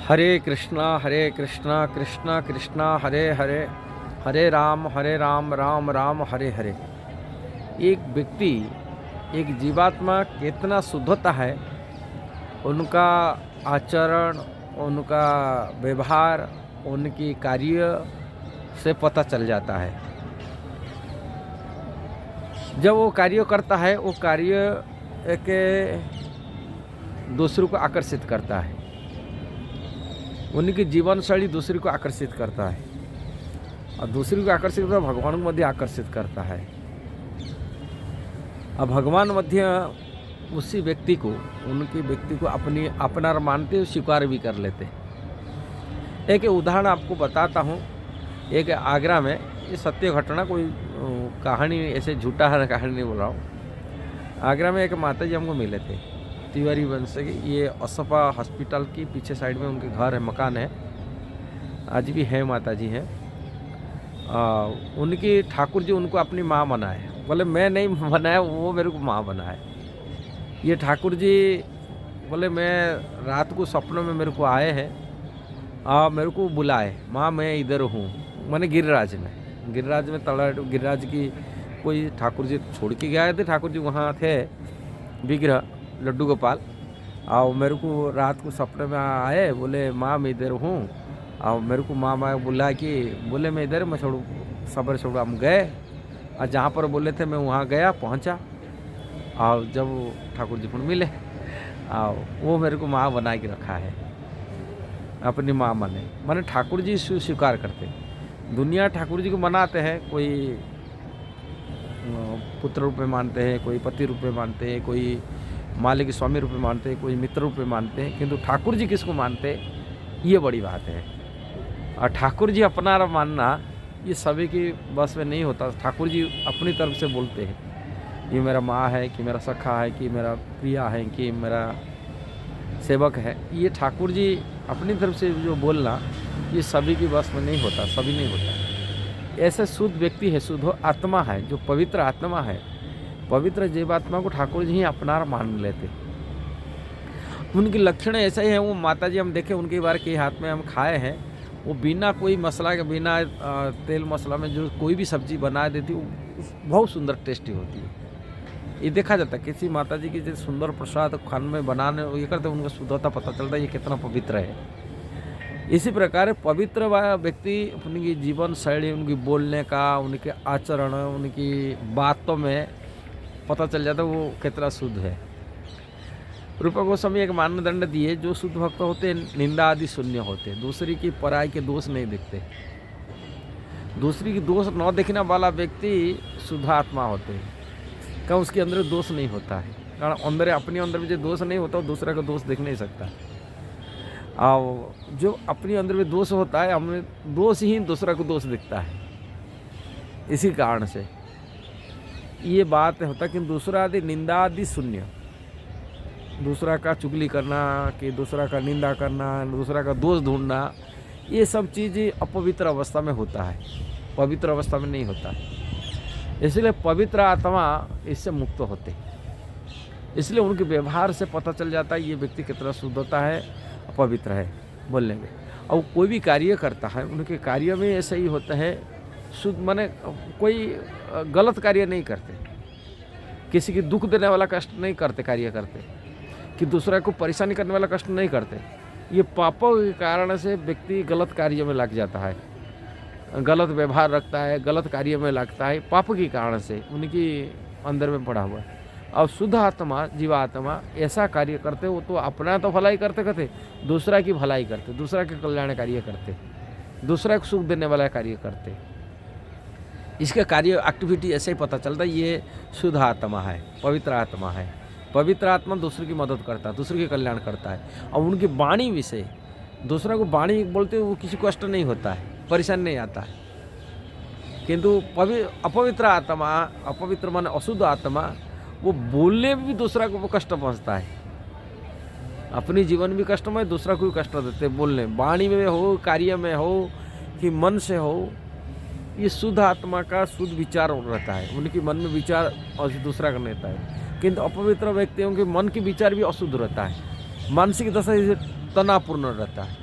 हरे कृष्णा कृष्णा कृष्णा हरे हरे, हरे राम राम राम हरे हरे। एक व्यक्ति, एक जीवात्मा कितना शुद्ध होता है, उनका आचरण, उनका व्यवहार, उनकी कार्य से पता चल जाता है। जब वो कार्य करता है, वो कार्य के दूसरों को आकर्षित करता है, उनकी जीवन शैली दूसरे को आकर्षित करता है और दूसरे को आकर्षित करता भगवान को मध्य आकर्षित करता है। अब भगवान मध्य उसी व्यक्ति को, उनकी व्यक्ति को अपना मानते स्वीकार भी कर लेते। एक उदाहरण आपको बताता हूँ। एक आगरा में, ये सत्य घटना, कोई कहानी ऐसे झूठा है कहानी नहीं बोल रहा हूँ। आगरा में एक माता जी हमको मिले थे, तिवारी वंश के। ये असफा हॉस्पिटल की पीछे साइड में उनके घर है, मकान है, आज भी है, माता जी हैं। उनकी ठाकुर जी उनको अपनी माँ बनाए। बोले मैं नहीं बनाया, वो मेरे को माँ बनाए। ये ठाकुर जी बोले मैं रात को सपनों में मेरे को आए हैं, मेरे को बुलाए, माँ मैं इधर हूँ। मैंने गिरिराज में तड़ा गिरिराज की कोई ठाकुर जी छोड़ के गए थे। ठाकुर जी वहाँ थे विग्रह लड्डू गोपाल। और मेरे को रात को सपने में आए, बोले माँ मैं इधर हूँ। और मेरे को माँ बुला कि बोले मैं इधर, मैं छोड़ू सबर छोड़ू। हम गए और जहाँ पर बोले थे मैं वहाँ गया, पहुँचा। और जब ठाकुर जी फिर मिले, और वो मेरे को माँ बना के रखा है, अपनी माँ माने ठाकुर जी स्वीकार करते। दुनिया ठाकुर जी को मनाते हैं, कोई पुत्र रूप में मानते हैं, कोई पति रूप में मानते हैं, कोई मालिक स्वामी रूप में मानते हैं, कोई मित्र रूप में मानते हैं, किंतु ठाकुर जी किसको मानते हैं, ये बड़ी बात है। और ठाकुर जी अपना मानना ये सभी की बस में नहीं होता। ठाकुर जी अपनी तरफ से बोलते हैं, ये मेरा माँ है, कि मेरा सखा है, कि मेरा प्रिया है, कि मेरा सेवक है। ये ठाकुर जी अपनी तरफ से जो बोलना, ये सभी की बस में नहीं होता, सभी नहीं होता। ऐसे शुद्ध व्यक्ति है, शुद्ध आत्मा है, जो पवित्र आत्मा है, पवित्र जीवात्मा को ठाकुर जी ही अपना मान लेते। उनके लक्षण ऐसे ही हैं। वो माता जी हम देखे, उनके बार के हाथ में हम खाए हैं, वो बिना कोई मसाला के, बिना तेल मसाला में जो कोई भी सब्जी बना देती, वो बहुत सुंदर टेस्टी होती है। ये देखा जाता है किसी माता जी की जो सुंदर प्रसाद खाने में बनाने ये करते, उनका शुद्धता पता चलता है, ये कितना पवित्र है। इसी प्रकार पवित्र व्यक्ति अपनी जीवन शैली, उनकी बोलने का, उनके आचरण, उनकी बातों में पता चल जाता है वो कितना शुद्ध है। रूपा गोस्वामी एक मानदंड दिए, जो शुद्ध भक्त होते हैं निंदा आदि शून्य होते, दूसरी की पराई के दोष नहीं दिखते। दूसरी की दोष न देखने वाला व्यक्ति शुद्ध आत्मा होते हैं, क्या उसके अंदर दोष नहीं होता है। कारण अंदर, अपने अंदर में जो दोष नहीं होता, वो दूसरे का दोष देख नहीं सकता। और जो अपने अंदर में दोष होता है, हमें दोष ही दूसरा को दोष दिखता है। इसी कारण से ये बात होता कि दूसरा आदि निंदा आदि शून्य, दूसरा का चुगली करना, कि दूसरा का निंदा करना, दूसरा का दोष ढूंढना, ये सब चीज़ अपवित्र अवस्था में होता है, पवित्र अवस्था में नहीं होता है। इसलिए पवित्र आत्मा इससे मुक्त होते, इसलिए उनके व्यवहार से पता चल जाता है ये व्यक्ति कितना शुद्ध होता है, पवित्र है बोलने में। और कोई भी कार्य करता है, उनके कार्य में ऐसा ही होता है शुद्ध, माने कोई गलत कार्य नहीं करते, किसी की दुख देने वाला कष्ट नहीं करते, कार्य करते, कि दूसरा को परेशानी करने वाला कष्ट नहीं करते। ये पापों के कारण से व्यक्ति गलत कार्य में लग जाता है, गलत व्यवहार रखता है, गलत कार्य में लगता है, पाप के कारण से उनकी अंदर में पड़ा हुआ है। और शुद्ध आत्मा, जीवात्मा ऐसा कार्य करते, वो तो अपना तो भलाई करते, दूसरा की भलाई करते, दूसरा के कल्याण कार्य करते, दूसरा को सुख देने वाला कार्य करते। इसका कार्य एक्टिविटी ऐसे ही पता चलता है ये शुद्ध आत्मा है, पवित्र आत्मा है। पवित्र आत्मा दूसरे की मदद करता है, दूसरे के कल्याण करता है। और उनकी वाणी विषय, दूसरा को वाणी बोलते वो किसी को कष्ट नहीं होता है, परेशान नहीं आता है। किंतु अपवित्र आत्मा, अपवित्र माने अशुद्ध आत्मा, वो बोलने में भी दूसरा को वो कष्ट पहुँचता है, अपनी जीवन भी कष्ट में, दूसरा को भी कष्ट देते बोलने, वाणी में हो, कार्य में हो, कि मन से हो। ये शुद्ध आत्मा का शुद्ध विचार रहता है, उनकी मन में विचार और दूसरा का रहता है। किंतु अपवित्र व्यक्तियों के मन के विचार भी अशुद्ध रहता है, मानसिक दशा तनावपूर्ण रहता है।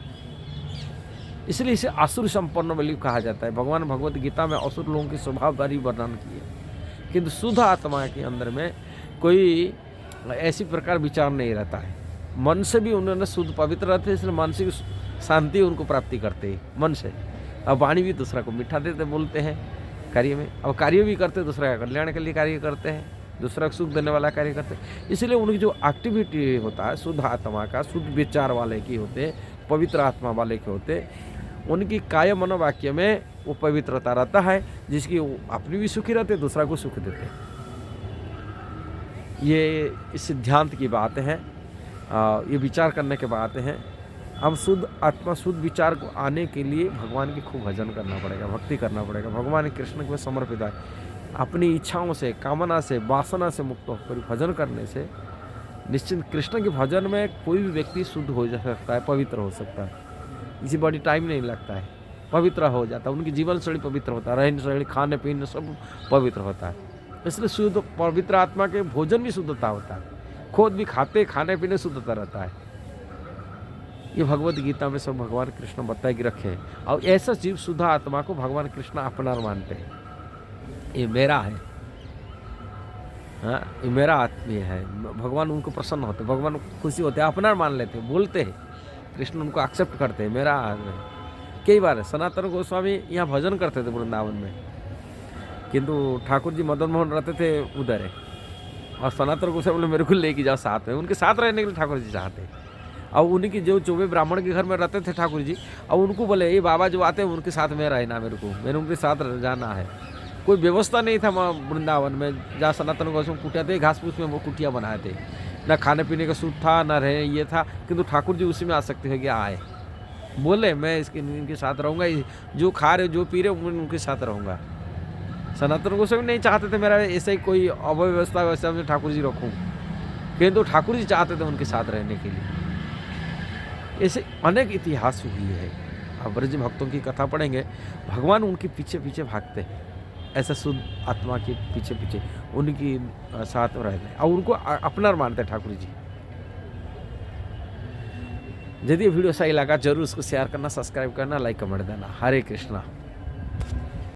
इसलिए इसे असुर संपन्न बलि कहा जाता है। भगवान भगवत गीता में असुर लोगों की स्वभावदारी वर्णन की है, किंतु शुद्ध आत्मा के अंदर में कोई ऐसी प्रकार विचार नहीं रहता है। मन से भी उन्होंने शुद्ध पवित्र रहते हैं, इसलिए मानसिक शांति उनको प्राप्ति करते हैं मन से। अब वाणी भी दूसरा को मीठा देते बोलते हैं कार्य में, अब कार्य भी करते हैं, दूसरा का कल्याण के लिए कार्य करते हैं, दूसरा को सुख देने वाला कार्य करते हैं। इसलिए उनकी जो एक्टिविटी होता है शुद्ध आत्मा का, शुद्ध विचार वाले की होते, पवित्र आत्मा वाले के होते, उनकी काय मनोवाक्य में वो पवित्रता रहता है, जिसकी वो अपनी भी सुखी रहते, दूसरा को सुख देते। ये इस सिद्धांत की बात है, ये विचार करने के बात है। हम शुद्ध आत्मा शुद्ध विचार को आने के लिए भगवान की खूब भजन करना पड़ेगा, भक्ति करना पड़ेगा। भगवान कृष्ण को समर्पित है। अपनी इच्छाओं से, कामना से, वासना से मुक्त होकर भजन करने से निश्चित कृष्ण के भजन में कोई भी व्यक्ति शुद्ध हो जा सकता है, पवित्र हो सकता है। इसी बड़ी टाइम नहीं लगता है, पवित्र हो जाता है। उनकी जीवन शैली पवित्र होता है, रहन शैली, खाने पीने सब पवित्र होता है। इसलिए शुद्ध पवित्र आत्मा के भोजन भी शुद्धता होता है, खुद भी खाते, खाने पीने शुद्धता रहता है। ये भगवत गीता में सब भगवान कृष्ण बताए कि रखे हैं। और ऐसा जीव शुद्ध आत्मा को भगवान कृष्ण अपना मानते हैं, ये मेरा है, हाँ ये मेरा आत्मीय है। भगवान उनको प्रसन्न होते, भगवान खुशी होते, अपना मान लेते, बोलते हैं, कृष्ण उनको एक्सेप्ट करते हैं, मेरा है। कई बार सनातन गोस्वामी यहाँ भजन करते थे वृंदावन में, किंतु ठाकुर जी मदन मोहन रहते थे उधर है, और सनातन गोस्वामी बोले मेरे को लेके जाओ साथ में, उनके साथ रहने के लिए ठाकुर जी चाहते हैं। और उनकी जो चौबे ब्राह्मण के घर में रहते थे ठाकुर जी, और उनको बोले ये बाबा जो आते हैं उनके साथ में रहना, मैंने उनके साथ जाना है। कोई व्यवस्था नहीं था वहाँ वृंदावन में, जहाँ सनातन गोस्वामी कुटिया थे, घास फूस में वो कुटिया बनाए थे, ना खाने पीने का सूट था, ना रहे ये था, किंतु ठाकुर जी उसी में आसक्ति है कि आए, बोले मैं इनके साथ रहूँगा, जो खा रहे जो पी रहे उनके साथ रहूँगा। सनातन गोस्वामी नहीं चाहते थे मेरा ऐसे ही कोई अव्यवस्था व्यवस्था में ठाकुर जी रखूँ, किंतु ठाकुर जी चाहते थे उनके साथ रहने के लिए। ऐसे अनेक इतिहास हुई है। अब ब्रज भक्तों की कथा पढ़ेंगे, भगवान उनके पीछे पीछे भागते हैं, ऐसा शुद्ध आत्मा के पीछे पीछे उनकी साथ रहते हैं और उनको अपना मानते हैं ठाकुर जी। यदि वीडियो सही लगा जरूर उसको शेयर करना, सब्सक्राइब करना, लाइक कमेंट देना। हरे कृष्णा।